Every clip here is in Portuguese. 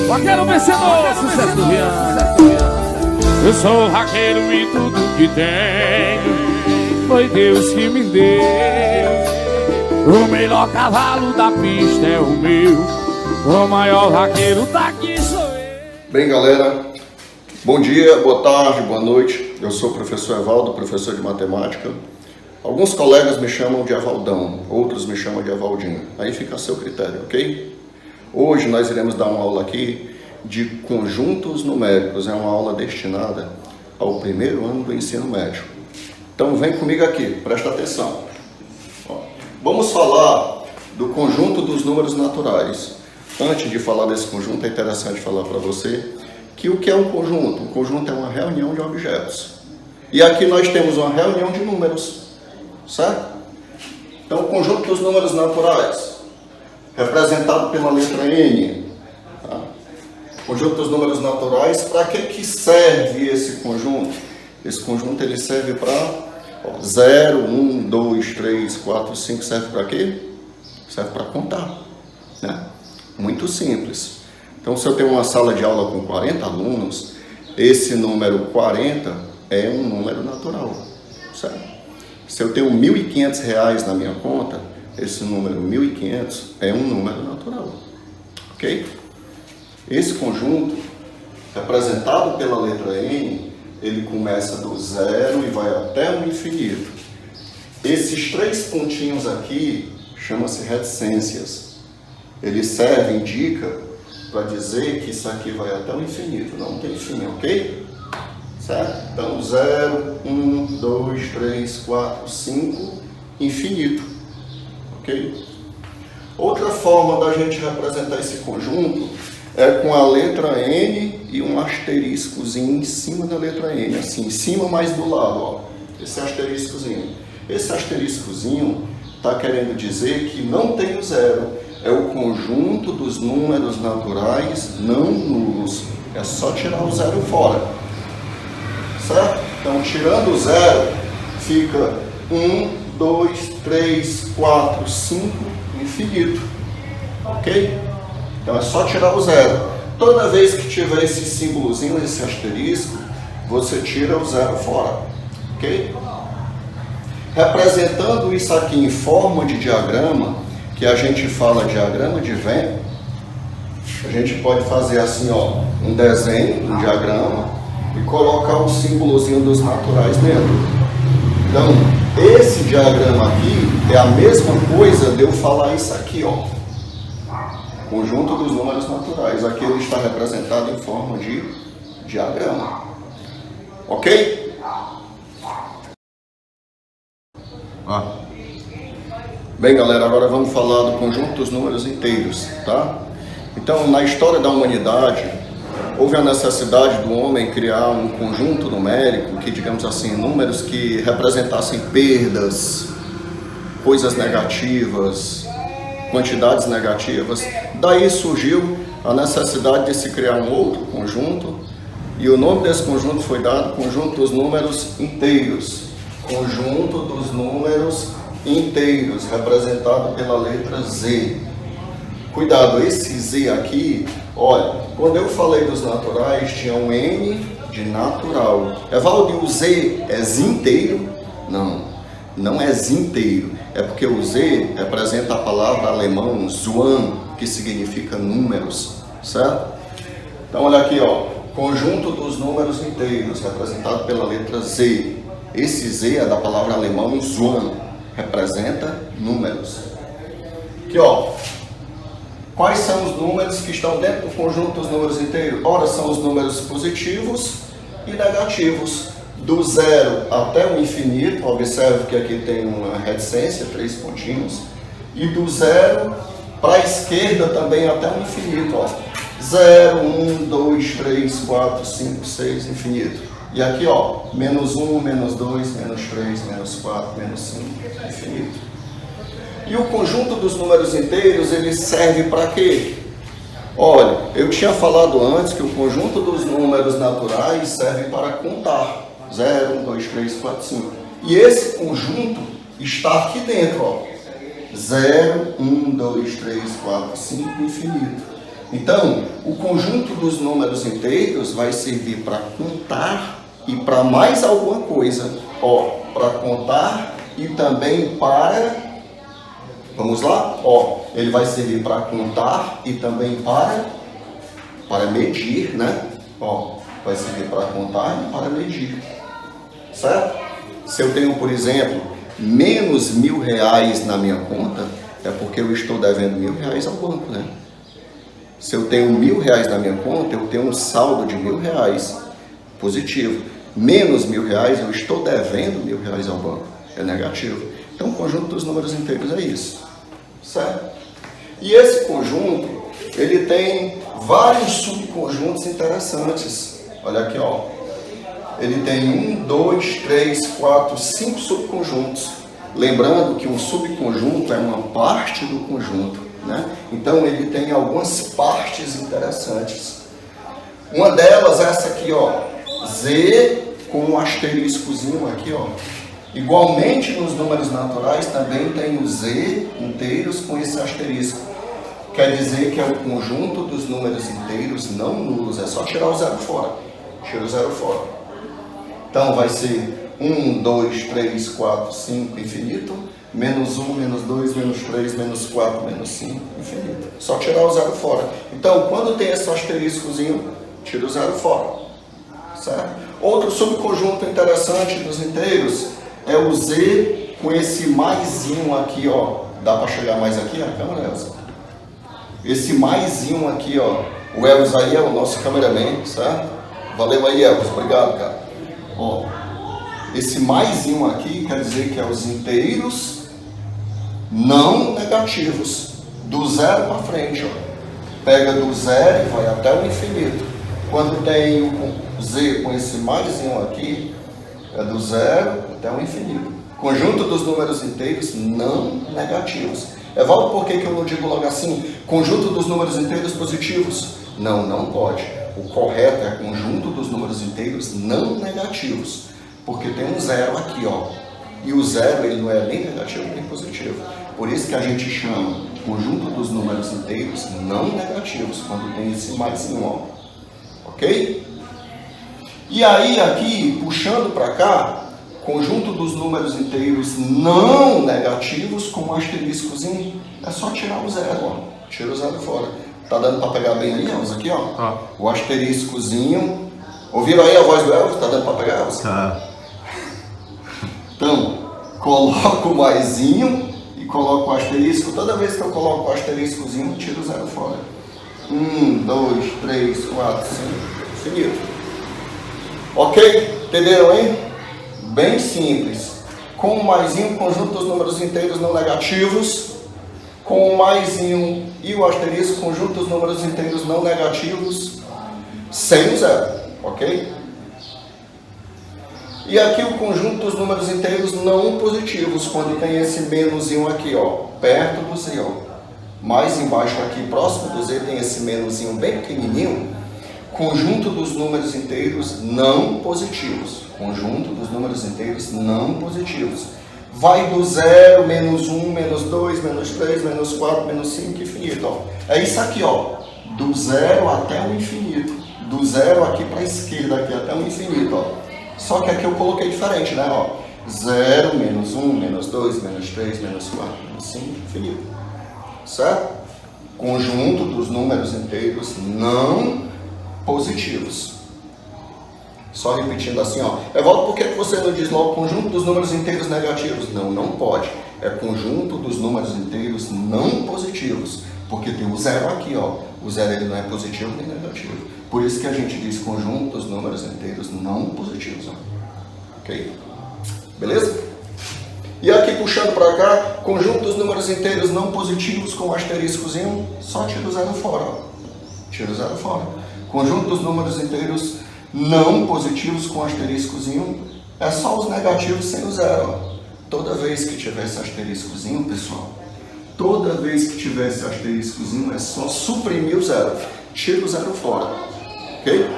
Vaqueiro vencedor, sucesso do Viana. Eu sou raqueiro e tudo que tenho foi Deus que me deu. O melhor cavalo da pista é o meu, o maior vaqueiro daqui sou eu. Bem, galera, bom dia, boa tarde, boa noite. Eu sou o professor Evaldo, professor de matemática. Alguns colegas me chamam de Evaldão, outros me chamam de Evaldinho. Aí fica a seu critério, ok? Hoje nós iremos dar uma aula aqui de conjuntos numéricos. É uma aula destinada ao primeiro ano do ensino médio. Então vem comigo aqui, presta atenção. Vamos falar do conjunto dos números naturais. Antes de falar desse conjunto, é interessante falar para você que o que é um conjunto? Um conjunto é uma reunião de objetos. E aqui nós temos uma reunião de números, certo? Então o conjunto dos números naturais, representado pela letra N. Tá? Conjunto dos números naturais, para que serve esse conjunto? Esse conjunto ele serve para 0, 1, 2, 3, 4, 5, serve para quê? Serve para contar, né? Muito simples. Então, se eu tenho uma sala de aula com 40 alunos, esse número 40 é um número natural, certo? Se eu tenho R$1.500 na minha conta, esse número 1.500 é um número natural, ok? Esse conjunto, representado pela letra N, ele começa do zero e vai até o infinito. Esses três pontinhos aqui chamam-se reticências. Ele serve, indica, para dizer que isso aqui vai até o infinito, não tem fim, ok? Certo? Então, 0, 1, 2, 3, 4, 5, infinito, ok? Outra forma da gente representar esse conjunto é com a letra N e um asteriscozinho em cima da letra N, assim, em cima mais do lado, ó, esse asteriscozinho. Esse asteriscozinho está querendo dizer que não tem o zero, é o conjunto dos números naturais não nulos, é só tirar o zero fora, certo? Então, tirando o zero, fica 1, 2, 3, 4, 5, infinito, ok? Então é só tirar o zero. Toda vez que tiver esse símbolozinho, esse asterisco, você tira o zero fora, ok? Representando isso aqui em forma de diagrama, que a gente fala diagrama de Venn, a gente pode fazer assim, ó, um desenho, um diagrama, e colocar o símbolozinho dos naturais dentro. Então, esse diagrama aqui é a mesma coisa de eu falar isso aqui, ó. Conjunto dos números naturais. Aqui ele está representado em forma de diagrama. Ok? Bem, galera, agora vamos falar do conjunto dos números inteiros, tá? Então, na história da humanidade, houve a necessidade do homem criar um conjunto numérico que, digamos assim, números que representassem perdas, coisas negativas, quantidades negativas. Daí surgiu a necessidade de se criar um outro conjunto, e o nome desse conjunto foi dado conjunto dos números inteiros. Conjunto dos números inteiros, representado pela letra Z. Cuidado, esse Z aqui, olha, quando eu falei dos naturais, tinha um N de natural. Evaldo, o Z é Z inteiro? Não, não é Z inteiro. É porque o Z representa a palavra alemão Zwan, que significa números, certo? Então olha aqui, ó, conjunto dos números inteiros, representado pela letra Z. Esse Z é da palavra alemão Zwan, representa números. Aqui, ó, quais são os números que estão dentro do conjunto dos números inteiros? Ora, são os números positivos e negativos. Do zero até o infinito, observe que aqui tem uma reticência, 3 pontinhos, e do zero para a esquerda também até o infinito, ó. 0, 1, 2, 3, 4, 5, 6, infinito. E aqui, ó, menos 1, menos 2, menos 3, menos 4, menos 5, infinito. E o conjunto dos números inteiros, ele serve para quê? Olha, eu tinha falado antes que o conjunto dos números naturais serve para contar. 0, 1, 2, 3, 4, 5. E esse conjunto está aqui dentro, ó. 0, 1, 2, 3, 4, 5, infinito. Então, o conjunto dos números inteiros vai servir para contar e para mais alguma coisa. Ó, para contar e também para... Vamos lá? Ó, ele vai servir para contar e também para medir, né? Ó, vai servir para contar e para medir. Certo? Se eu tenho, por exemplo, menos R$1.000 na minha conta, é porque eu estou devendo R$1.000 ao banco, né? Se eu tenho R$1.000 na minha conta, eu tenho um saldo de R$1.000 positivo. Menos R$1.000, eu estou devendo R$1.000 ao banco. É negativo. Então, o conjunto dos números inteiros é isso. Certo? E esse conjunto, ele tem vários subconjuntos interessantes. Olha aqui, ó. Ele tem 1, 2, 3, 4, 5 subconjuntos. Lembrando que um subconjunto é uma parte do conjunto, né? Então, ele tem algumas partes interessantes. Uma delas é essa aqui, ó. Z com um asteriscozinho aqui, ó. Igualmente nos números naturais também tem o Z inteiros com esse asterisco. Quer dizer que é o conjunto dos números inteiros não nulos. É só tirar o zero fora. Tira o zero fora. Então vai ser 1, 2, 3, 4, 5, infinito. Menos 1, menos 2, menos 3, menos 4, menos 5, infinito. Só tirar o zero fora. Então, quando tem esse asteriscozinho, tira o zero fora. Certo? Outro subconjunto interessante dos inteiros é o Z com esse maisinho aqui, ó. Dá para chegar mais aqui a câmera, Elza? Esse maisinho aqui, ó. O Elza aí é o nosso cameraman, certo? Valeu aí, Elza. Obrigado, cara. Ó. Esse maisinho aqui quer dizer que é os inteiros não negativos. Do zero para frente, ó. Pega do zero e vai até o infinito. Quando tem o Z com esse maisinho aqui, é do zero até o infinito. Conjunto dos números inteiros não negativos. Evaldo, por que eu não digo logo assim? Conjunto dos números inteiros positivos? Não, não pode. O correto é conjunto dos números inteiros não negativos. Porque tem um zero aqui, ó. E o zero, ele não é nem negativo nem positivo. Por isso que a gente chama conjunto dos números inteiros não negativos, quando tem esse maisinho, ó. Ok? E aí, aqui, puxando para cá, conjunto dos números inteiros não negativos com um asteriscozinho, é só tirar o zero, ó. Tira o zero fora. Tá dando para pegar bem ali, Elza, aqui, ó. O asteriscozinho. Ouviram aí a voz do Elza? Tá dando para pegar, Elza? Tá. Então, coloco o maisinho e coloco o asterisco. Toda vez que eu coloco o asteriscozinho, tiro o zero fora. 1, 2, 3, 4, 5, infinito. Ok? Entenderam aí? Bem simples. Com o maisinho, conjunto dos números inteiros não negativos. Com o maisinho e o asterisco, conjunto dos números inteiros não negativos. Sem o zero. Ok? E aqui o conjunto dos números inteiros não positivos, quando tem esse menusinho aqui, ó, perto do Z, ó. Mais embaixo aqui, próximo do Z, tem esse menusinho bem pequenininho. Conjunto dos números inteiros não positivos. Conjunto dos números inteiros não positivos. Vai do 0, menos 1, menos 2, menos 3, menos 4, menos 5, infinito, ó. É isso aqui, ó. Do 0 até o infinito. Do 0 aqui para a esquerda, aqui até o infinito, ó. Só que aqui eu coloquei diferente, né, ó. 0, menos 1, menos 2, menos 3, menos 4, menos 5, infinito. Certo? Conjunto dos números inteiros não positivos. Só repetindo assim, ó. Evaldo, por que você não diz logo conjunto dos números inteiros negativos? Não, não pode. É conjunto dos números inteiros não positivos. Porque tem o zero aqui, ó. O zero ele não é positivo nem negativo. Por isso que a gente diz conjunto dos números inteiros não positivos, ó. Ok? Beleza? E aqui puxando para cá, conjunto dos números inteiros não positivos com um asteriscozinho, só tira o zero fora, ó. Tira o zero fora. Conjunto dos números inteiros não positivos com asteriscozinho, é só os negativos sem o zero, ó. Toda vez que tiver esse asteriscozinho, pessoal, toda vez que tiver esse asteriscozinho, é só suprimir o zero. Tira o zero fora. Ok?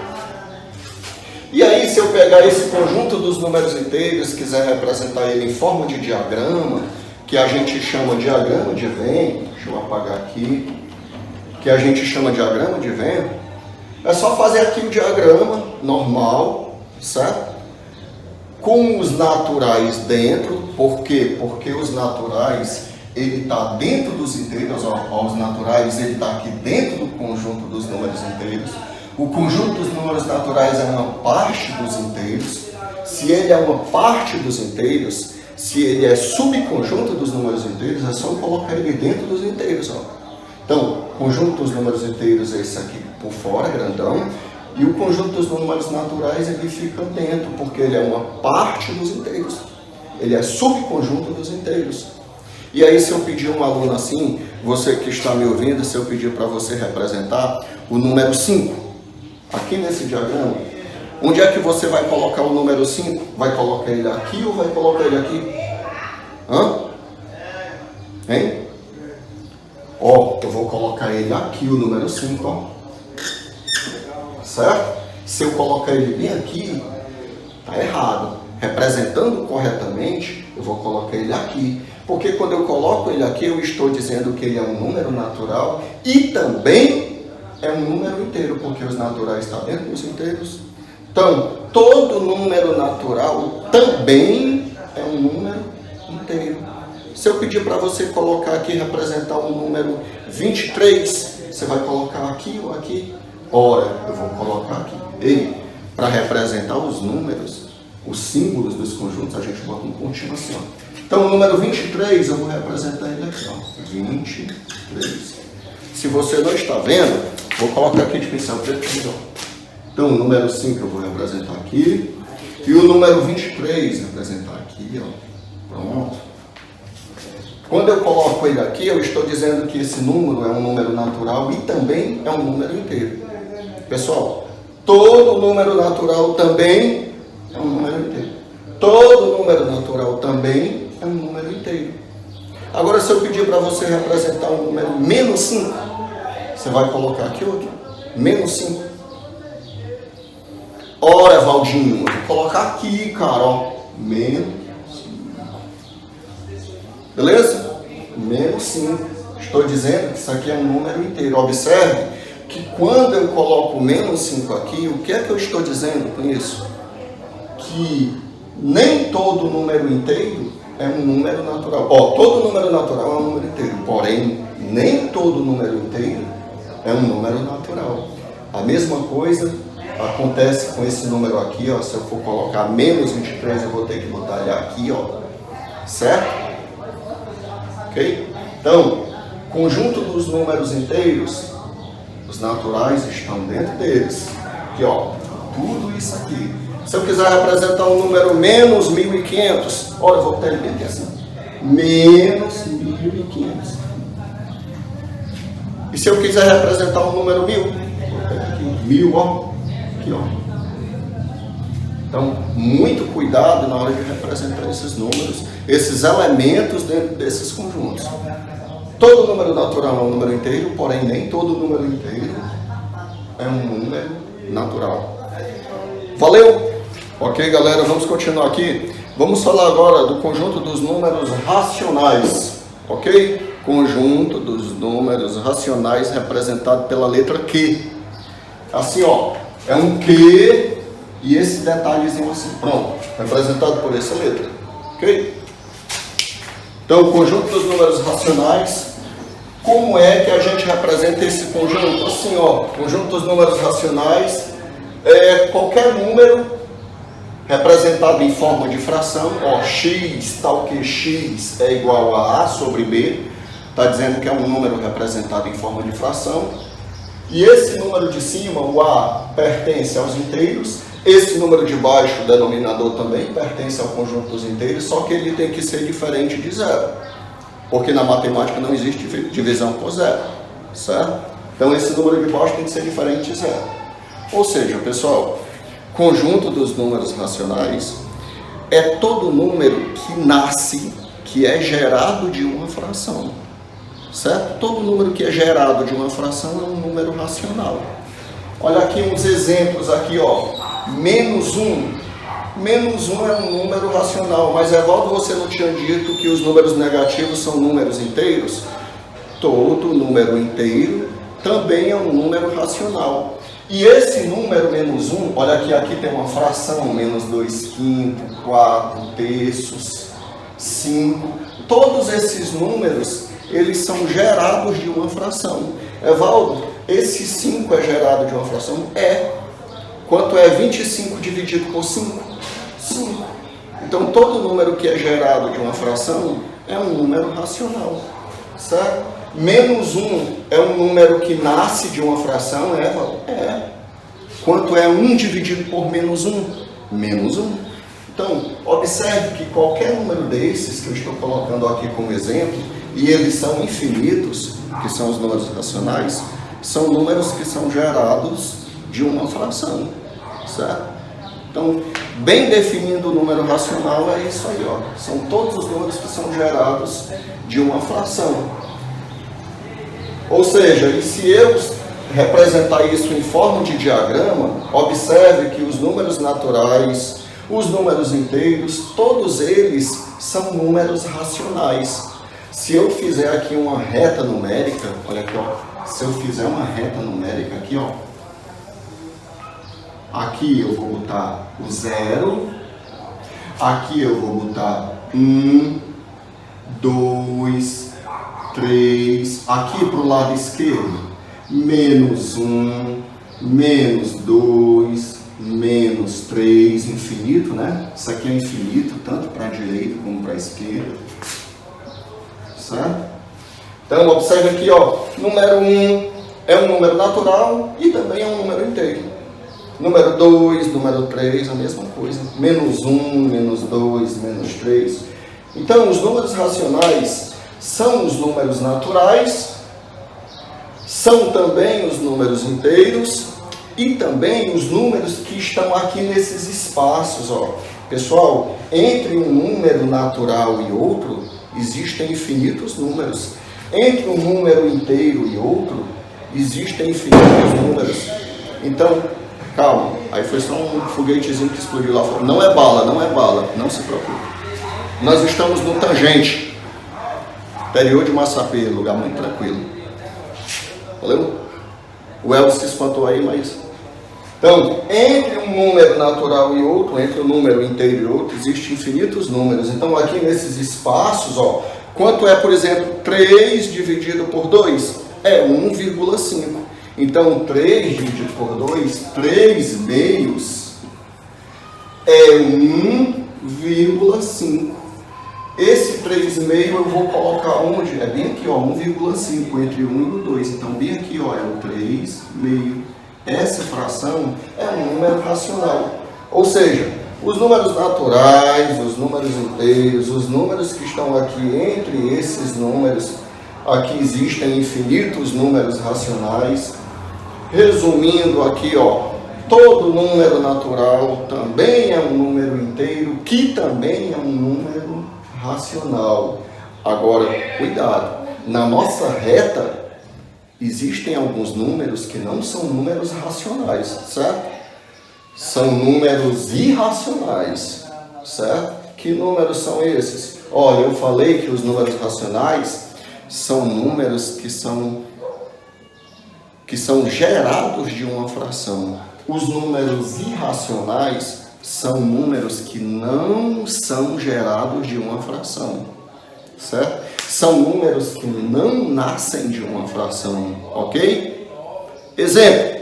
E aí, se eu pegar esse conjunto dos números inteiros, quiser representar ele em forma de diagrama, que a gente chama diagrama de Venn, deixa eu apagar aqui, que a gente chama de diagrama de Venn, é só fazer aqui o diagrama normal, certo? Com os naturais dentro. Por quê? Porque os naturais, ele está dentro dos inteiros, ó, os naturais, ele está aqui dentro do conjunto dos números inteiros. O conjunto dos números naturais é uma parte dos inteiros. Se ele é uma parte dos inteiros, se ele é subconjunto dos números inteiros, é só colocar ele dentro dos inteiros, ó. Então, o conjunto dos números inteiros é esse aqui por fora, grandão, e o conjunto dos números naturais ele fica dentro, porque ele é uma parte dos inteiros. Ele é subconjunto dos inteiros. E aí, se eu pedir um aluno assim, você que está me ouvindo, se eu pedir para você representar o número 5, aqui nesse diagrama, onde é que você vai colocar o número 5? Vai colocar ele aqui ou vai colocar ele aqui? Hã? Hein? Ó, eu vou colocar ele aqui, o número 5, ó. Certo? Se eu colocar ele bem aqui, tá errado. Representando corretamente, eu vou colocar ele aqui. Porque quando eu coloco ele aqui, eu estou dizendo que ele é um número natural e também é um número inteiro, porque os naturais estão dentro dos inteiros. Então, todo número natural também é um número inteiro. Se eu pedir para você colocar aqui, representar o número 23, você vai colocar aqui ou aqui? Ora, eu vou colocar aqui. Ei, para representar os números, os símbolos dos conjuntos, a gente bota um pontinho assim, ó. Então, o número 23, eu vou representar ele aqui, ó. 23. Se você não está vendo, vou colocar aqui de pincel preto, ó. Então, o número 5 eu vou representar aqui. E o número 23 representar aqui, ó. Pronto. Quando eu coloco ele aqui, eu estou dizendo que esse número é um número natural e também é um número inteiro. Pessoal, todo número natural também é um número inteiro. Todo número natural também é um número inteiro. Agora, se eu pedir para você representar um número menos 5, você vai colocar aqui ou aqui? Menos 5. Ora, Valdinho, eu vou colocar aqui, cara, ó. Menos 5. Beleza? Menos 5. Estou dizendo que isso aqui é um número inteiro. Observe que quando eu coloco menos 5 aqui, o que é que eu estou dizendo com isso? Que nem todo número inteiro é um número natural. Ó, todo número natural é um número inteiro. Porém, nem todo número inteiro é um número natural. A mesma coisa acontece com esse número aqui, ó. Se eu for colocar menos 23, eu vou ter que botar ele aqui, ó. Certo? Ok? Então, conjunto dos números inteiros, os naturais estão dentro deles. Aqui, ó. Tudo isso aqui. Se eu quiser representar um número menos 1.500, olha, eu vou botar ele bem aqui assim. Menos 1.500. E se eu quiser representar um número 1.000, vou botar aqui 1.000, ó. Aqui, ó. Então, muito cuidado na hora de representar esses números, esses elementos dentro desses conjuntos. Todo número natural é um número inteiro, porém nem todo número inteiro é um número natural. Valeu? Ok, galera, vamos continuar aqui. Vamos falar agora do conjunto dos números racionais. Ok? Conjunto dos números racionais representado pela letra Q. Assim, ó. É um Q e esse detalhezinho assim. Pronto. Representado por essa letra. Ok? Então, o conjunto dos números racionais. Como é que a gente representa esse conjunto? Assim, ó. Conjunto dos números racionais é qualquer número representado em forma de fração, ó, x, tal que x é igual a A sobre B, está dizendo que é um número representado em forma de fração, e esse número de cima, o A, pertence aos inteiros, esse número de baixo, o denominador, também pertence ao conjunto dos inteiros, só que ele tem que ser diferente de zero, porque na matemática não existe divisão por zero, certo? Então esse número de baixo tem que ser diferente de zero. Ou seja, pessoal, conjunto dos números racionais é todo número que nasce, que é gerado de uma fração, certo? Todo número que é gerado de uma fração é um número racional. Olha aqui uns exemplos aqui, ó. Menos 1. Menos 1 é um número racional, mas Evaldo, você não tinha dito que os números negativos são números inteiros? Todo número inteiro também é um número racional. E esse número menos 1, olha aqui tem uma fração, menos 2/5, 4 terços, 5. Todos esses números, eles são gerados de uma fração. Evaldo, esse 5 é gerado de uma fração? É. Quanto é 25 dividido por 5? 5. Então, todo número que é gerado de uma fração é um número racional, certo? Menos 1 é um número que nasce de uma fração, Evaldo? É. Quanto é 1 dividido por menos 1? Menos 1. Então, observe que qualquer número desses que eu estou colocando aqui como exemplo, e eles são infinitos, que são os números racionais, são números que são gerados de uma fração, certo? Então, bem definindo o número racional é isso aí, ó. São todos os números que são gerados de uma fração. Ou seja, e se eu representar isso em forma de diagrama, observe que os números naturais, os números inteiros, todos eles são números racionais. Se eu fizer aqui uma reta numérica, olha aqui, ó. Se eu fizer uma reta numérica aqui, ó. Aqui eu vou botar o 0. Aqui eu vou botar 1, 2, 3. Aqui para o lado esquerdo, menos 1, menos 2, menos 3, infinito, né? Isso aqui é infinito, tanto para a direita como para a esquerda. Certo? Então, observe aqui, ó, número 1 é um número natural e também é um número inteiro. Número 2, número 3, a mesma coisa. Menos 1, menos 2, menos 3. Então, os números racionais são os números naturais, são também os números inteiros e também os números que estão aqui nesses espaços, ó. Pessoal, entre um número natural e outro, existem infinitos números. Entre um número inteiro e outro, existem infinitos números. Então, calma, aí foi só um foguetezinho que explodiu lá fora. Não é bala, não se preocupe. Nós estamos no Tangente, interior de Massapê, lugar muito tranquilo. Valeu? O Elvis se espantou aí, mas... Então, entre um número natural e outro, entre um número inteiro e outro, existem infinitos números. Então, aqui nesses espaços, ó, quanto é, por exemplo, 3 dividido por 2? É 1,5. Então, 3 dividido por 2, 3 meios, é 1,5. Esse 3 meio eu vou colocar onde? É bem aqui, ó, 1,5 entre o 1 e o 2. Então, bem aqui, ó, é o 3 meio. Essa fração é um número racional. Ou seja, os números naturais, os números inteiros, os números que estão aqui entre esses números, aqui existem infinitos números racionais. Resumindo aqui, ó, todo número natural também é um número inteiro, que também é um número racional. Agora, cuidado, na nossa reta, existem alguns números que não são números racionais, certo? São números irracionais, certo? Que números são esses? Olha, eu falei que os números racionais são números que são gerados de uma fração. Os números irracionais são números que não são gerados de uma fração, certo? São números que não nascem de uma fração, ok? Exemplo,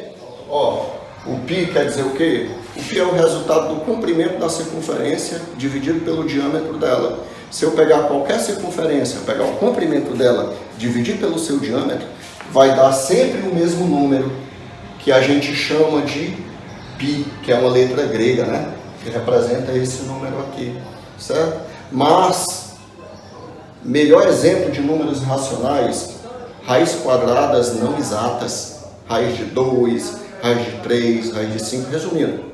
ó, o π quer dizer o quê? O π é o resultado do comprimento da circunferência dividido pelo diâmetro dela. Se eu pegar qualquer circunferência, pegar o comprimento dela, dividir pelo seu diâmetro, vai dar sempre o mesmo número, que a gente chama de π, que é uma letra grega, né? Que representa esse número aqui, certo? Mas melhor exemplo de números racionais, raízes quadradas não exatas, raiz de 2, raiz de 3, raiz de 5, resumindo,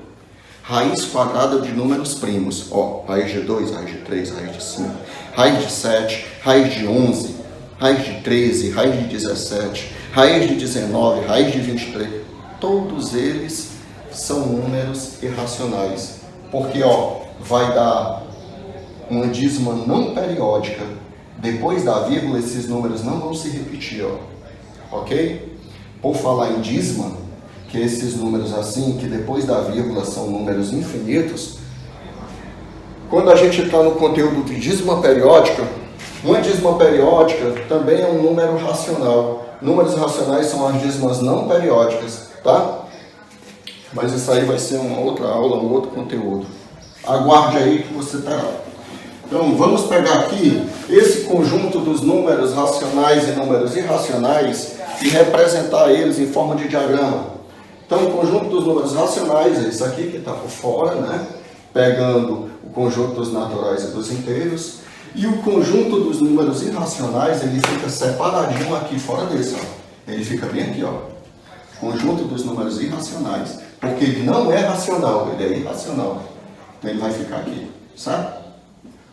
raiz quadrada de números primos, ó, raiz de 2, raiz de 3, raiz de 5, raiz de 7, raiz de 11, raiz de 13, raiz de 17, raiz de 19, raiz de 23, todos eles são números irracionais, porque, ó, vai dar uma dízima não periódica. Depois da vírgula, esses números não vão se repetir, ó. Ok? por falar em dízima, que esses números assim, que depois da vírgula são números infinitos, quando a gente está no conteúdo de dízima periódica, uma dízima periódica também é um número racional. Números racionais são as dízimas não periódicas, tá? Mas isso aí vai ser uma outra aula, um outro conteúdo. Aguarde aí que você terá. Então, vamos pegar aqui esse conjunto dos números racionais e números irracionais e representar eles em forma de diagrama. Então, o conjunto dos números racionais é isso aqui que está por fora, né? Pegando o conjunto dos naturais e dos inteiros. E o conjunto dos números irracionais, ele fica separadinho aqui fora desse, ó. Ele fica bem aqui, ó. Conjunto dos números irracionais. Porque ele não é racional, ele é irracional. Então, ele vai ficar aqui, certo?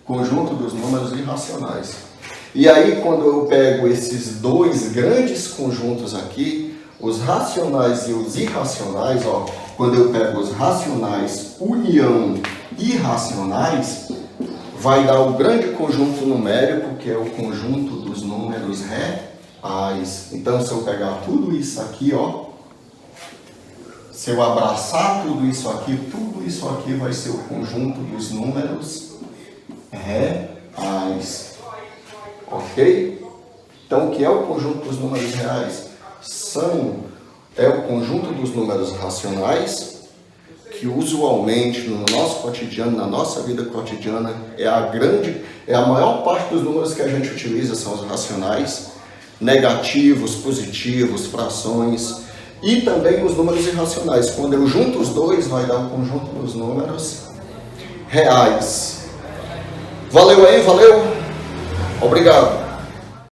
Conjunto dos números irracionais. E aí, quando eu pego esses dois grandes conjuntos aqui, os racionais e os irracionais, ó, quando eu pego os racionais união irracionais, vai dar o grande conjunto numérico, que é o conjunto dos números reais. Então, se eu pegar tudo isso aqui, ó, se eu abraçar tudo isso aqui vai ser o conjunto dos números reais. Ok? Então, o que é o conjunto dos números reais? É o conjunto dos números racionais, que usualmente no nosso cotidiano, na nossa vida cotidiana, é a maior parte dos números que a gente utiliza são os racionais, negativos, positivos, frações, e também os números irracionais. Quando eu junto os dois, vai dar o conjunto dos números reais. Valeu aí, valeu? Obrigado.